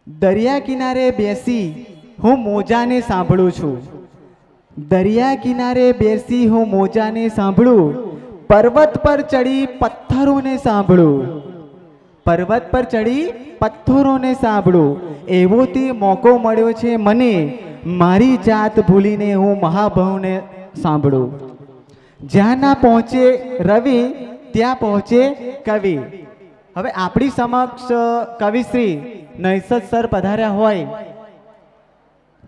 દરિયા કિનારે બેસી હું મોજાને સાંભળું છું. દરિયા કિનારે બેસી હું મોજાને સાંભળું, પર્વત પર ચડી પથ્થરોને સાંભળું. પર્વત પર ચડી પથ્થરોને સાંભળું. એવો તે મોકો મળ્યો છે મને, મારી જાત ભૂલીને હું મહાભાવને સાંભળું. જ્યાં ના પહોંચે રવિ ત્યાં પહોંચે કવિ. હવે આપણી સમક્ષ કવિશ્રી નૈસદ સર પધાર્યા હોય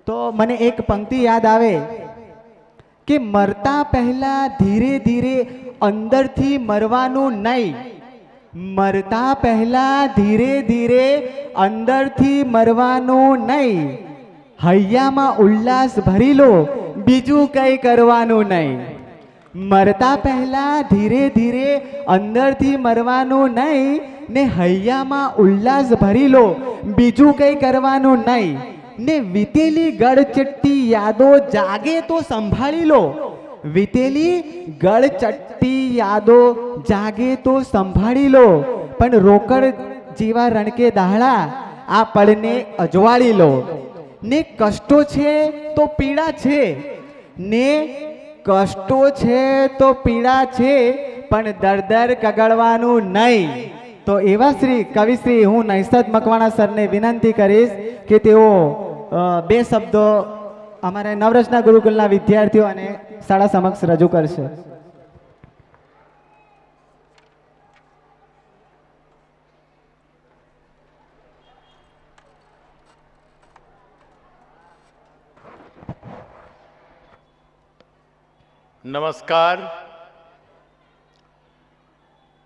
તો મને એક પંક્તિ યાદ આવે કે મરતા પહેલા ધીરે ધીરે અંદરથી મરવાનું નહીં. મરતા પહેલા ધીરે ધીરે અંદરથી મરવાનું નહીં. હૈયામાં ઉલ્લાસ ભરી લો, બીજું કંઈ કરવાનું નહીં. મરતા પહેલા ધીરે ધીરે અંદરથી મરવાનું નહીં ને હૈયામાં ઉલ્લાસ ભરી લો, બીજું કંઈ કરવાનું નહીં. ને વીતેલી ગળચટ્ટી યાદો જાગે તો સંભાળી લો. વીતેલી ગળચટ્ટી યાદો જાગે તો સંભાળી લો, પણ રોકડ જેવા રણકે દાહડા આ પળને અજવાળી લો. ને કષ્ટો છે તો પીડા છે, ને કષ્ટો છે તો પીડા છે, પણ દર કગળવાનું નહીં. તો એવા શ્રી કવિશ્રી હું નૈસદ મકવાણા સરને વિનંતી કરીશ કે તેઓ બે શબ્દો અમારા નવરચના ગુરુકુલના વિદ્યાર્થીઓ અને શાળા સમક્ષ રજૂ કરશે. નમસ્કાર.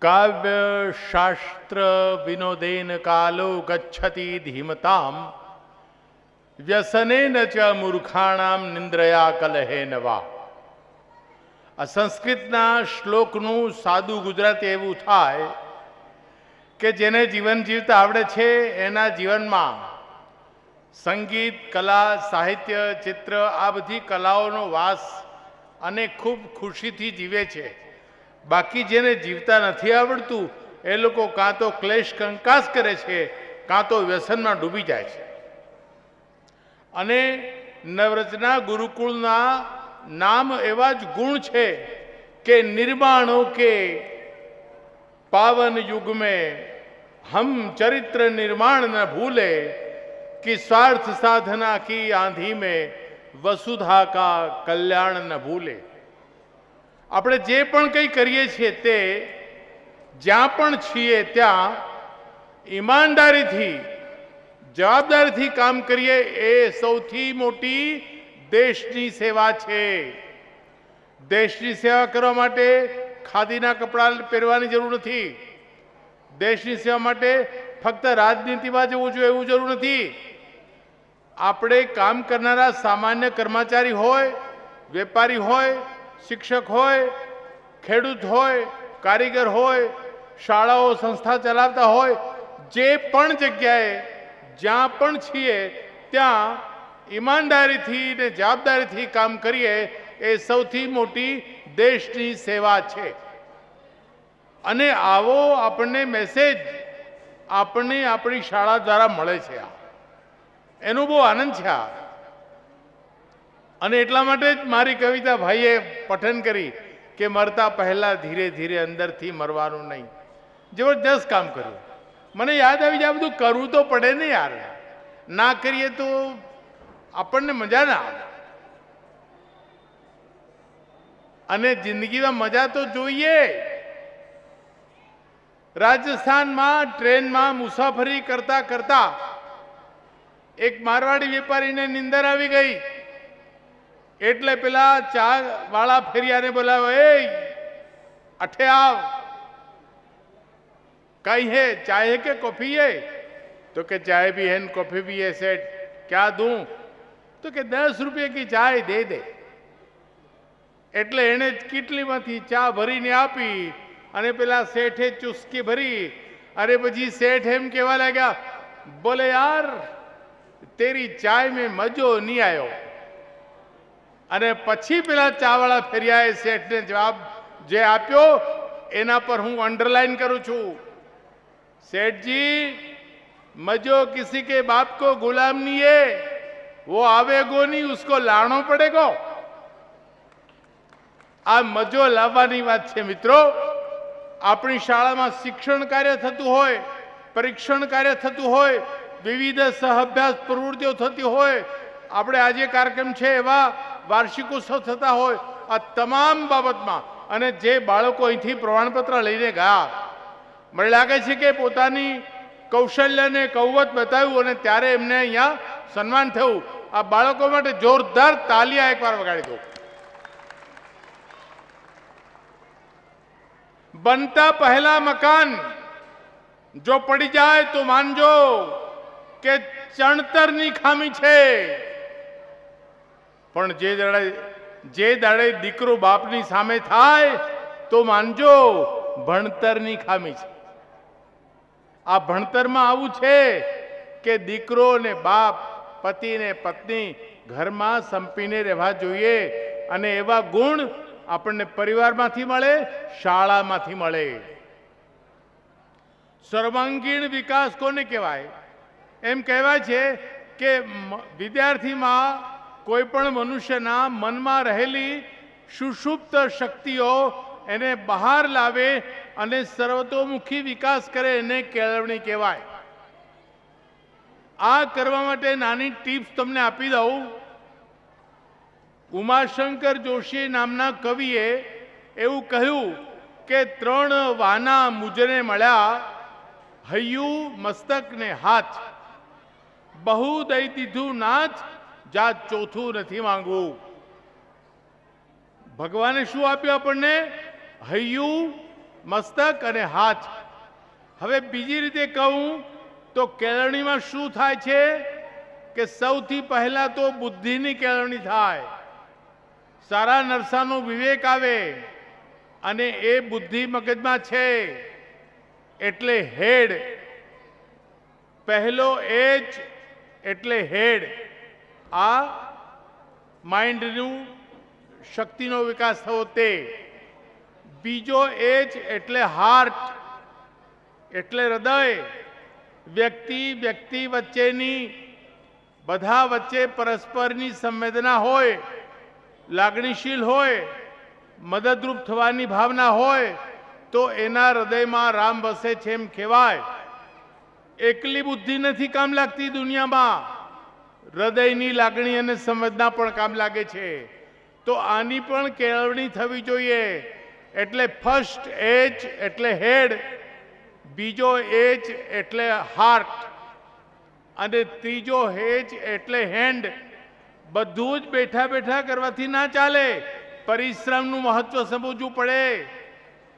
કાવ્ય શાસ્ત્ર વિનોદેન કાલો ગચ્છતિ ધીમતામ, વ્યસનેન ચ મૂર્ખાણામ નિંદ્રયા કલહેન વા. આ સંસ્કૃતના શ્લોકનું સાદું ગુજરાતી એવું થાય કે જેને જીવન જીવતા આવડે છે એના જીવનમાં સંગીત, કલા, સાહિત્ય, ચિત્ર આ બધી કલાઓનો વાસ અને ખૂબ ખુશીથી જીવે છે. બાકી જેને જીવતા નથી આવડતું એ લોકો કાં તો ક્લેશ કંકાસ કરે છે, કાં તો વ્યસનમાં ડૂબી જાય છે. અને નવરચના ગુરુકુળના નામ એવા જ ગુણ છે કે નિર્માણો કે પાવન યુગ में हम चरित्र निर्माण न भूले कि स्वार्थ साधना की आंधी में वसुधा का कल्याण न भूले. આપણે જે પણ કંઈ કરીએ છીએ તે જ્યાં પણ છીએ ત્યાં ઈમાનદારીથી, જવાબદારીથી કામ કરીએ એ સૌથી મોટી દેશની સેવા છે. દેશની સેવા કરવા માટે ખાદીના કપડાં પહેરવાની જરૂર નથી. દેશની સેવા માટે ફક્ત રાજનીતિમાં જવું જોઈએ એવું જરૂર નથી. આપણે કામ કરનારા સામાન્ય કર્મચારી હોય, વેપારી હોય, શિક્ષક હોય, ખેડૂત હોય, કારીગર હોય, શાળાઓ સંસ્થા ચલાવતા હોય, જે પણ જગ્યાએ જ્યાં પણ છીએ ત્યાં ઈમાનદારીથી ને જવાબદારીથી કામ કરીએ એ સૌથી મોટી દેશની સેવા છે. અને આવો આપણને મેસેજ આપણને આપણી શાળા દ્વારા મળે છે. એનો બહુ આનંદ છે. અને એટલા માટે જ મારી કવિતા ભાઈએ પઠન કરી કે મરતા પહેલા ધીરે ધીરે અંદરથી મરવાનું નહીં. જબરદસ્ત કામ કર્યું. મને યાદ આવી જાય, બધું કરવું તો પડે ને યાર. ના કરીએ તો આપણને મજા ના આવે. અને જિંદગીમાં મજા તો જોઈએ. રાજસ્થાનમાં ટ્રેનમાં મુસાફરી કરતા કરતા એક મારવાડી વેપારીને નિંદર આવી ગઈ. એટલે પેલા ચા વાળા ફેરિયાને બોલાવ્યો, એ અઠે આવ, કઈ હે, ચાય હે કે કોફી હે? તો કે ચાय भी है कॉफी भी है सेठ, क्या दूं? તો કે 10 રૂપિયા કી ચાય દે દે. એટલે એને કીટલીમાંથી ચા ભરીને આપી અને પેલા શેઠે ચુસ્કી ભરી. અરે પછી શેઠ એમ કહેવા લાગ્યા, બોલે યાર તેરી ચાય में મજો નહીં આવ્યો. અને પછી પેલા ચાવાળા ફેરિયાએ શેઠને જવાબ જે આપ્યો એના પર હું અંડરલાઈન કરું છું. શેઠજી मजो किसी के बाप को गुलाम नहीं है, वो आवेगो नहीं, उसको लाणो पड़ेगो। आ मजो लावવાની વાત છે મિત્રો। આપણી શાળામાં શિક્ષણ કાર્ય થતું હોય, પરીક્ષણ કાર્ય થતું હોય, વિવિધ સહઅભ્યાસ પ્રવૃત્તિઓ થતી હોય, આપણે આજે કાર્યક્રમ છે એવા વાર્ષિકોત્સવ થતા હોય, આ તમામ બાબતમાં અને જે બાળકો અહીંથી પ્રમાણપત્ર લઈને ગયા, મને લાગે છે કે પોતાની કૌશલ્યને કૌવત બતાવ્યું અને ત્યારે એમને અહીંયા સન્માન થયું। આ બાળકો માટે જોરદાર તાલિયા એકવાર વગાડી દો। बनता पहला मकान जो पड़ी जाए तो मानजो के चणतरनी खामी छे, पण जे दाड़े दीकरो बापनी सामे थाय तो मानजो भणतरनी खामी छे। आ भणतर में आवुं छे के दीकरो ने बाप, पति ने पत्नी घर में संपीने रहवा जोईए अने एवा गुण આપણને પરિવારમાંથી મળે, શાળામાંથી મળે। સર્વાંગીણ વિકાસ કોને કહેવાય? એમ કહેવાય છે કે વિદ્યાર્થીમાં કોઈ પણ મનુષ્યના મનમાં રહેલી સુષુપ્ત શક્તિઓ એને બહાર લાવે અને સર્વતોમુખી વિકાસ કરે, એને કેળવણી કહેવાય। આ કરવા માટે નાની ટિપ્સ તમને આપી દઉં। ઉમાશંકર જોશી નામના કવિએ એવું કહ્યું કે 3 વાના મુજને મળ્યા, હૈયું મસ્તક ને હાથ, બહુ દઈ દીધું નાથ, જા ચોથું નથી માંગવું। ભગવાને શું આપ્યું આપણને? હૈયું, મસ્તક અને હાથ। હવે બીજી રીતે કહું તો કેળવણીમાં શું થાય છે કે સૌથી પહેલા તો બુદ્ધિની કેળવણી થાય। सारा नरसानो विवेक आवे अने ए बुद्धि मगजमां छे एटले हेड। पहलो एज एटले हेड, आ माइंडनु शक्तिनो विकास थयो ते। बीजो एज एटले हार्ट एटले हृदय। व्यक्ति व्यक्ति वच्चेनी बधा वच्चे परस्परनी संवेदना होय, लागणीशील होय, मददरूप थवानी भावना होय तो एना हृदय में राम वसे छे एम कहेवाय। एकली बुद्धि नहीं काम लागती दुनिया में, हृदयनी लागणी अने संवेदना पण काम लागे छे। तो आनी पण केळवणी थवी जोईए। एटले फर्स्ट एज एटले हेड, बीजो एज एटले हार्ट अने तीजो एज एटले हेन्ड। બધું જ બેઠા બેઠા કરવાથી ના ચાલે, પરિશ્રમનું મહત્વ સમજવું પડે।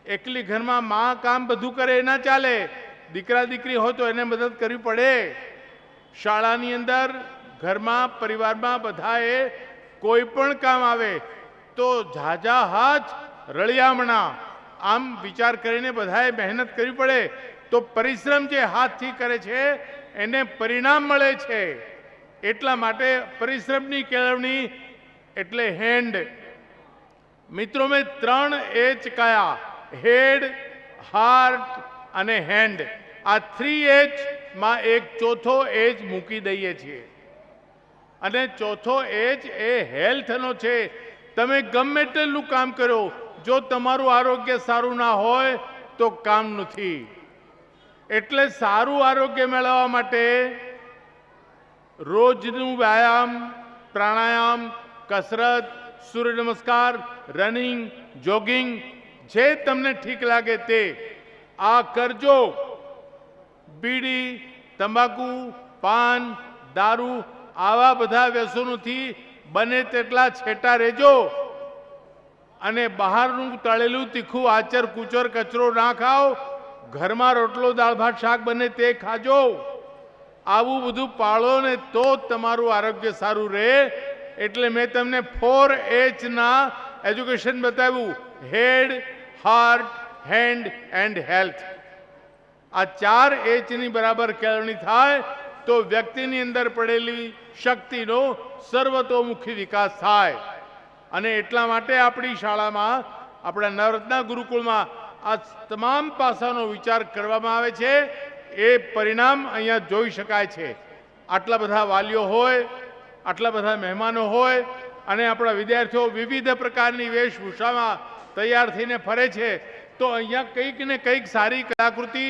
એકલી ઘરમાં માં કામ બધું કરે ના ચાલે, દીકરા દીકરી હોય તો એને મદદ કરવી પડે। શાળાની અંદર, ઘરમાં, પરિવારમાં બધાએ કોઈ પણ કામ આવે તો ઝાઝા હાથ રળિયામણા, આમ વિચાર કરીને બધાએ મહેનત કરવી પડે। તો પરિશ્રમ જે હાથથી કરે છે એને પરિણામ મળે છે। એટલા માટે પરિશ્રમની કેળવણી એટલે હેન્ડ। મિત્રો મેં 3 એચ કયા? हेड, हार्ट અને હેન્ડ। આ 3 એચ માં એક ચોથો એચ મૂકી દઈએ છીએ અને ચોથો એચ એ હેલ્થનો છે। તમે ગમે તેટલું કામ કરો, જો તમારું આરોગ્ય સારું ના હોય તો કામ નથી। એટલે સારું આરોગ્ય મેળવવા માટે रोजનું व्यायाम, प्राणायाम, कसरत, सूर्य नमस्कार, रनिंग, जोगिंग जे तमने ठीक लागे ते आ करजो। बीड़ी, तंबाकू, पान, दारू आवा बधा व्यसनोथी बने तेटला छेटा रहेजो अने बहारनुं तळेलुं तीखुं आचर कूचर कचरो ना खाओ। घरमां रोटलो दाळ भात शाक बने ते खाजो। आवुं बधुं पाळो ने तो तमारुं आरोग्य सारूं रहे। एटले मैं तमने 4 एच ना एज्युकेशन बताव्युं, head, heart, hand and health. आ 4 एच नी बराबर केळवणी थाय तो व्यक्तिनी अंदर पड़ेली शक्तिनो सर्वतोमुखी विकास थाय। अने एटला माटे आपणी शाळामां, आपणा नवरत्ना गुरुकुळमां आ तमाम पासानो विचार करवामां आवे छे। એ પરિણામ અહીંયા જોઈ શકાય છે. આટલા બધા વાલીઓ હોય, આટલા બધા મહેમાનો હોય અને આપણા વિદ્યાર્થીઓ વિવિધ પ્રકારની વેશભૂષામાં તૈયાર થઈને ફરે છે, તો અહીંયા કંઈક ને કંઈક સારી કલાકૃતિ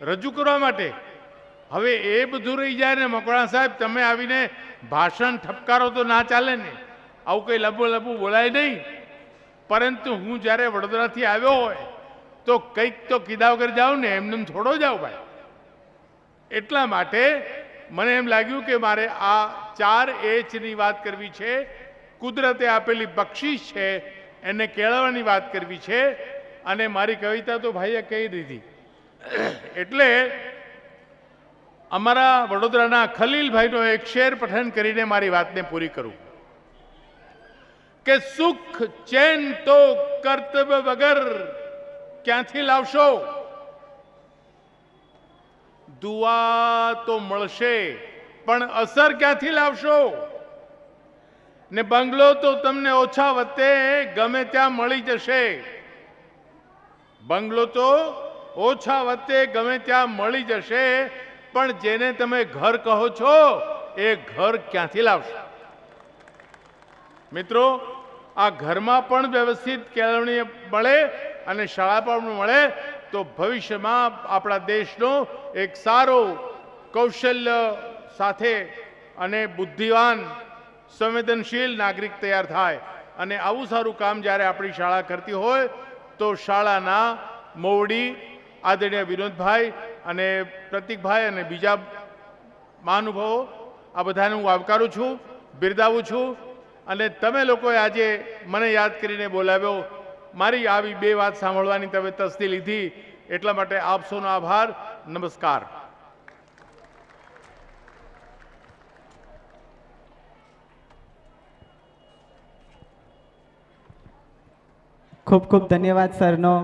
રજૂ કરવા માટે હવે એ બધું રહી જાય ને મકવાણા સાહેબ તમે આવીને ભાષણ ઠપકારો તો ના ચાલે ને, આવું કંઈ લબો બોલાય નહીં. પરંતુ હું જ્યારે વડોદરાથી આવ્યો હોય તો કંઈક તો કીધા વગર જાઉં ને, એમને થોડો જાઉં ભાઈ. એટલા માટે મને એમ લાગ્યું કે મારે આ 4Hની વાત કરવી છે. કુદરતે આપેલી બક્ષિસ છે એને કેળવવાની વાત કરવી છે. અને મારી કવિતા તો ભાઈએ કહી દીધી. એટલે અમારા વડોદરાના ખલીલભાઈનો એક શેર પઠન કરીને મારી વાતને પૂરી કરું કે સુખ ચેન તો કર્તવ્ય વગર ક્યાંથી લાવશો, દુઆ તો મળશે પણ અસર ક્યાંથી લાવશો, ને બંગલો તો તમને ઓછા વત્તે ગમે ત્યાં મળી જશે. બંગલો તો ઓછા વત્તે ગમે ત્યાં મળી જશે, પણ જેને તમે ઘર કહો છો એ ઘર ક્યાંથી લાવશો? મિત્રો, આ ઘરમાં પણ વ્યવસ્થિત કેળવણી મળે અને શાળા પણ મળે તો ભવિષ્યમાં આપણા દેશનો એક સારો કૌશલ્ય સાથે અને બુદ્ધિવાન સંવેદનશીલ નાગરિક તૈયાર થાય. અને આવું સારું કામ જ્યારે આપણી શાળા કરતી હોય તો શાળાના મોવડી આદરણીય વિનોદભાઈ અને પ્રતિકભાઈ અને બીજા મહાનુભાવો આ બધાને હું આવકારું છું, બિરદાવું છું. અને તમે લોકોએ આજે મને યાદ કરીને બોલાવ્યો, મારી આવી 2 વાત સાંભળવાની તમે તસ્દી લીધી, એટલા માટે આપ સૌનો આભાર. નમસ્કાર. ખૂબ ખૂબ ધન્યવાદ સરનો.